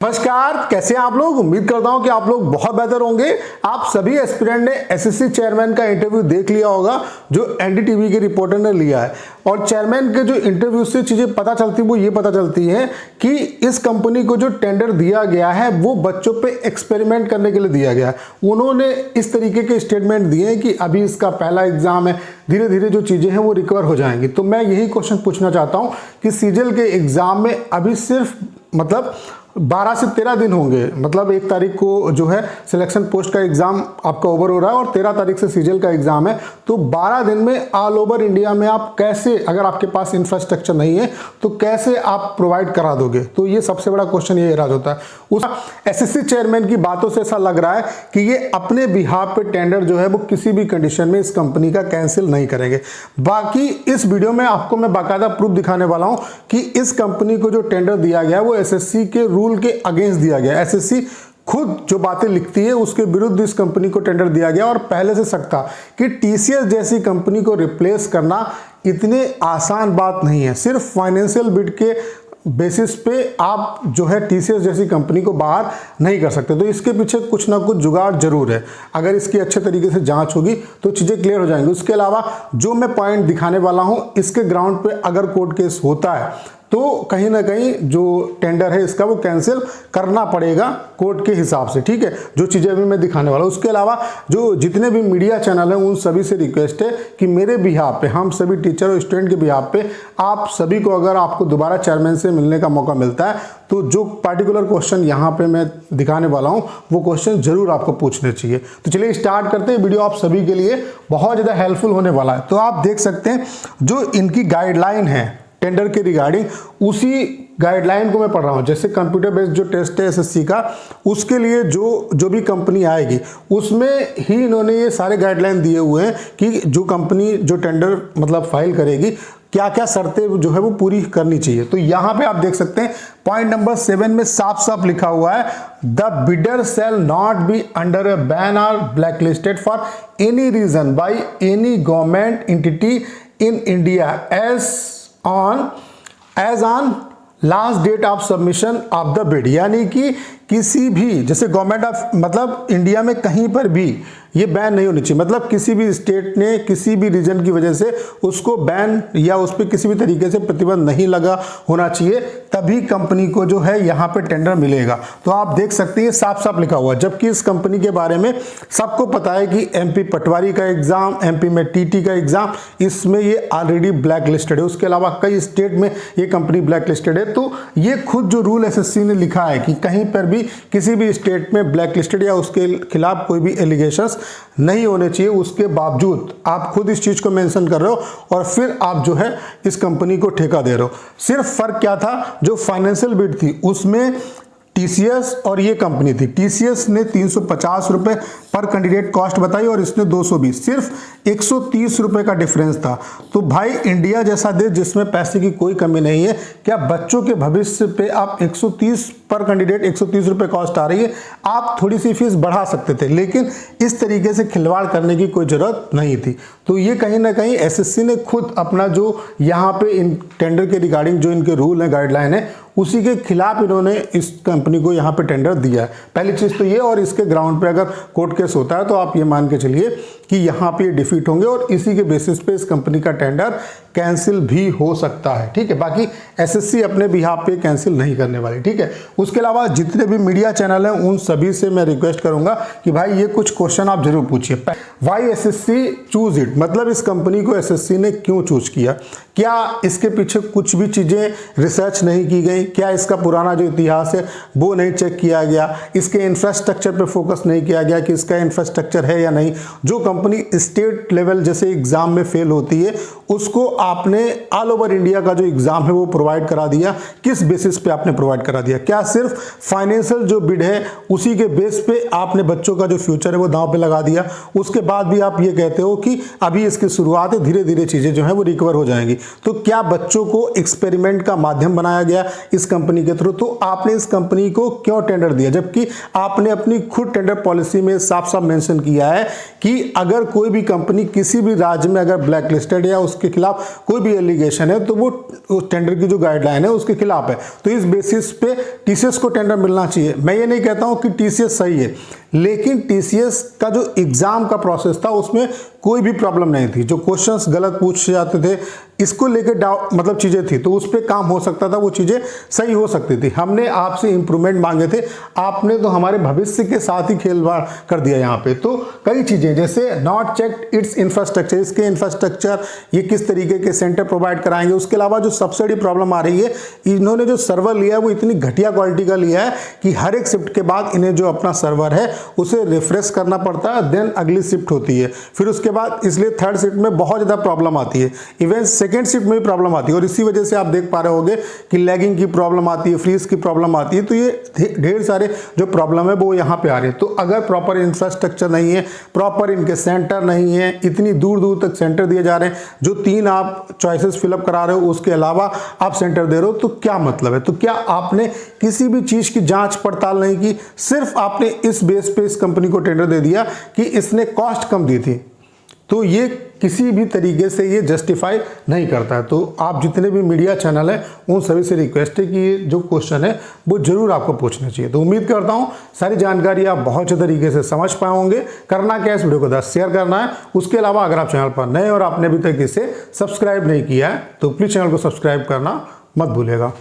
नमस्कार, कैसे हैं आप लोग। उम्मीद करता हूं कि आप लोग बहुत बेहतर होंगे। आप सभी एस्पिरेंट ने एसएससी चेयरमैन का इंटरव्यू देख लिया होगा जो एनडीटीवी के रिपोर्टर ने लिया है। और चेयरमैन के जो इंटरव्यू से चीजें पता चलती वो ये पता चलती है कि इस कंपनी को जो टेंडर दिया गया है वो बच्चों पे एक्सपेरिमेंट करने के लिए दिया गया है। उन्होंने इस तरीके के स्टेटमेंट दिए हैं कि अभी इसका पहला एग्जाम है, धीरे धीरे जो चीजें हैं वो रिकवर हो जाएंगी। तो मैं यही क्वेश्चन पूछना चाहता हूं कि सीजीएल के एग्जाम में अभी सिर्फ 12 से 13 दिन होंगे। 1 तारीख को जो है सिलेक्शन पोस्ट का एग्जाम आपका ओवर हो रहा है और 13 तारीख से सीजीएल का एग्जाम है। तो 12 दिन में ऑल ओवर इंडिया में आप कैसे, अगर आपके पास इंफ्रास्ट्रक्चर नहीं है तो कैसे आप प्रोवाइड करा दोगे। तो ये सबसे बड़ा क्वेश्चन ये राज होता है। उस एसएससी चेयरमैन की बातों से ऐसा लग रहा है कि ये अपने बिहाफ पे टेंडर जो है वो किसी भी कंडीशन में इस कंपनी का कैंसिल नहीं करेंगे। बाकी इस वीडियो में आपको मैं बाकायदा प्रूफ दिखाने वाला हूं कि इस कंपनी को जो टेंडर दिया गया वो एसएससी के रूल के अगेंस्ट दिया गया। एसएससी खुद जो बातें लिखती है उसके विरुद्ध इस कंपनी को टेंडर दिया गया। और पहले से शक था कि टीसीएस जैसी कंपनी को रिप्लेस करना इतने आसान बात नहीं है। सिर्फ फाइनेंशियल बिड के बेसिस पे आप जो है टीसीएस जैसी कंपनी को बाहर नहीं कर सकते। तो इसके पीछे कुछ ना कुछ जुगाड़ जरूर है। अगर इसकी अच्छे तरीके से जांच होगी तो चीजें क्लियर हो जाएंगी। उसके अलावा जो मैं पॉइंट दिखाने वाला हूं, इसके ग्राउंड पे अगर कोर्ट केस होता है तो कहीं ना कहीं जो टेंडर है इसका वो कैंसिल करना पड़ेगा कोर्ट के हिसाब से। ठीक है, जो चीजें अभी मैं दिखाने वाला हूं। उसके अलावा जो जितने भी मीडिया चैनल हैं उन सभी से रिक्वेस्ट है कि मेरे बिहाफ पे, हम सभी टीचर और स्टूडेंट के बिहाफ पे आप सभी को, अगर आपको दोबारा चेयरमैन से मिलने का मौका मिलता है तो जो पार्टिकुलर क्वेश्चन यहाँ पे मैं दिखाने वाला हूँ वो क्वेश्चन जरूर आपको पूछने चाहिए। तो चलिए स्टार्ट करते हैं। वीडियो आप सभी के लिए बहुत ज़्यादा हेल्पफुल होने वाला है। तो आप देख सकते हैं जो इनकी गाइडलाइन है टेंडर के रिगार्डिंग, उसी गाइडलाइन को मैं पढ़ रहा हूँ। जैसे कंप्यूटर बेस्ड जो टेस्ट है एसएससी का, उसके लिए जो भी कंपनी आएगी उसमें ही इन्होंने ये सारे गाइडलाइन दिए हुए हैं कि जो कंपनी जो टेंडर फाइल करेगी क्या क्या शर्तें जो है वो पूरी करनी चाहिए। तो यहाँ पे आप देख सकते हैं पॉइंट नंबर 7 में साफ साफ लिखा हुआ है, the bidder shall not be under a ban और blacklisted for any reason by any government entity in India as on last date of submission of the bid. यानी कि किसी भी, जैसे गवर्नमेंट ऑफ इंडिया में कहीं पर भी ये बैन नहीं होनी चाहिए। किसी भी स्टेट ने किसी भी रीजन की वजह से उसको बैन या उस पर किसी भी तरीके से प्रतिबंध नहीं लगा होना चाहिए, तभी कंपनी को जो है यहाँ पे टेंडर मिलेगा। तो आप देख सकते हैं साफ साफ लिखा हुआ। जबकि इस कंपनी के बारे में सबको पता है कि एमपी पटवारी का एग्जाम, एमपी में टीटी का एग्जाम, इसमें ये ऑलरेडी ब्लैक लिस्टेड है। उसके अलावा कई स्टेट में ये कंपनी ब्लैक लिस्टेड है। तो ये खुद जो रूल एसएससी ने लिखा है कि कहीं पर भी किसी भी स्टेट में ब्लैक लिस्टेड या उसके खिलाफ कोई भी एलिगेशंस नहीं होने चाहिए, उसके बावजूद आप खुद इस चीज को मेंशन कर रहे हो और फिर आप जो है इस कंपनी को ठेका दे रहे हो। सिर्फ फर्क क्या था, जो फाइनेंशियल बिड थी उसमें टीसीएस और ये कंपनी थी। टीसीएस ने 350 रुपए पर कैंडिडेट कॉस्ट बताई और इसने 220, सिर्फ 130 रुपए का डिफरेंस था। तो भाई इंडिया जैसा देश जिसमें पैसे की कोई कमी नहीं है, क्या बच्चों के भविष्य पे आप 130 पर कैंडिडेट 130 रुपए कॉस्ट आ रही है, आप थोड़ी सी फीस बढ़ा सकते थे, लेकिन इस तरीके से खिलवाड़ करने की कोई जरूरत नहीं थी। तो ये कहीं ना कहीं एसएससी ने खुद अपना जो यहाँ पे इन टेंडर के रिगार्डिंग जो इनके रूल है, गाइडलाइन है, उसी के खिलाफ इन्होंने इस कंपनी को यहाँ पे टेंडर दिया है। पहली चीज तो ये, और इसके ग्राउंड पे अगर कोर्ट केस होता है तो आप ये मान के चलिए कि यहाँ पे डिफीट होंगे और इसी के बेसिस पे इस कंपनी का टेंडर कैंसिल भी हो सकता है। ठीक है, बाकी एसएससी अपने बिहाफ पे कैंसिल नहीं करने वाली। ठीक है, उसके अलावा जितने भी मीडिया चैनल हैं उन सभी से मैं रिक्वेस्ट करूंगा कि भाई ये कुछ क्वेश्चन आप जरूर पूछिए। वाई एसएससी चूज इट, इस कंपनी को एसएससी ने क्यों चूज किया? क्या इसके पीछे कुछ भी चीजें रिसर्च नहीं की गई? क्या इसका पुराना जो इतिहास है वो नहीं चेक किया गया? इसके इंफ्रास्ट्रक्चर पे फोकस नहीं किया गया कि इसका इंफ्रास्ट्रक्चर है या नहीं? जो कंपनी स्टेट लेवल जैसे एग्जाम में फेल होती है उसको आपने ऑल ओवर इंडिया का जो एग्जाम है वो प्रोवाइड करा दिया, किस बेसिस पे आपने प्रोवाइड करा दिया? क्या सिर्फ फाइनेंशियल जो बिड है उसी के बेस पे आपने बच्चों का जो फ्यूचर है वो दांव पे लगा दिया? उसके बाद भी आप ये कहते हो कि अभी इसकी शुरुआत है, धीरे धीरे चीजें जो है वो रिकवर हो जाएंगी। तो क्या बच्चों को एक्सपेरिमेंट का माध्यम बनाया गया इस कंपनी के थ्रू? तो आपने इस कंपनी को क्यों टेंडर दिया, जबकि आपने अपनी खुद टेंडर पॉलिसी में साफ साफ मेंशन किया है कि अगर कोई भी कंपनी किसी भी राज्य में अगर ब्लैक लिस्टेड या उसके खिलाफ कोई भी एलिगेशन है तो वो टेंडर की जो गाइडलाइन है उसके खिलाफ है। तो इस बेसिस पे टीसीएस को टेंडर मिलना चाहिए। मैं ये नहीं कहता हूं कि टीसीएस सही है, लेकिन टीसीएस का जो एग्जाम का प्रोसेस था उसमें कोई भी प्रॉब्लम नहीं थी। जो क्वेश्चंस गलत पूछे जाते थे, इसको लेकर डाउट मतलब चीज़ें थी, तो उस पर काम हो सकता था, वो चीज़ें सही हो सकती थी। हमने आपसे इंप्रूवमेंट मांगे थे, आपने तो हमारे भविष्य के साथ ही खेलवाड़ कर दिया यहाँ पे। तो कई चीज़ें जैसे नॉट चेक इट्स इंफ्रास्ट्रक्चर, इसके इंफ्रास्ट्रक्चर ये किस तरीके के सेंटर प्रोवाइड कराएंगे। उसके अलावा जो सबसे बड़ी प्रॉब्लम आ रही है, इन्होंने जो सर्वर लिया है वो इतनी घटिया क्वालिटी का लिया है कि हर एक शिफ्ट के बाद इन्हें जो अपना सर्वर है उसे रिफ्रेश करना पड़ता है, देन अगली शिफ्ट होती है, फिर उसके बाद इसलिए थर्ड शिफ्ट में बहुत ज़्यादा प्रॉब्लम आती है, इवन सेकेंड शिफ्ट में भी प्रॉब्लम आती है। और इसी वजह से आप देख पा रहे होंगे कि लैगिंग की प्रॉब्लम आती है, फ्रीज की प्रॉब्लम आती है। तो ये ढेर सारे जो प्रॉब्लम है वो यहाँ पे आ रहे हैं। तो अगर प्रॉपर इंफ्रास्ट्रक्चर नहीं है, प्रॉपर इनके सेंटर नहीं है, इतनी दूर दूर तक सेंटर दिए जा रहे हैं, जो 3 आप चॉइसेस फिलअप करा रहे हो उसके अलावा आप सेंटर दे रहे हो, तो क्या मतलब है? तो क्या आपने किसी भी चीज़ की जांच पड़ताल नहीं की, सिर्फ आपने इस बेस पे इस कंपनी को टेंडर दे दिया कि इसने कॉस्ट कम दी थी? तो ये किसी भी तरीके से ये जस्टिफाई नहीं करता है। तो आप जितने भी मीडिया चैनल हैं उन सभी से रिक्वेस्ट है कि ये जो क्वेश्चन है वो जरूर आपको पूछना चाहिए। तो उम्मीद करता हूँ सारी जानकारी आप बहुत अच्छे तरीके से समझ पाए होंगे। करना क्या है, इस वीडियो को 10 शेयर करना है। उसके अलावा अगर आप चैनल पर नए और आपने अभी तक इसे सब्सक्राइब नहीं किया है तो प्लीज़ चैनल को सब्सक्राइब करना मत भूलिएगा।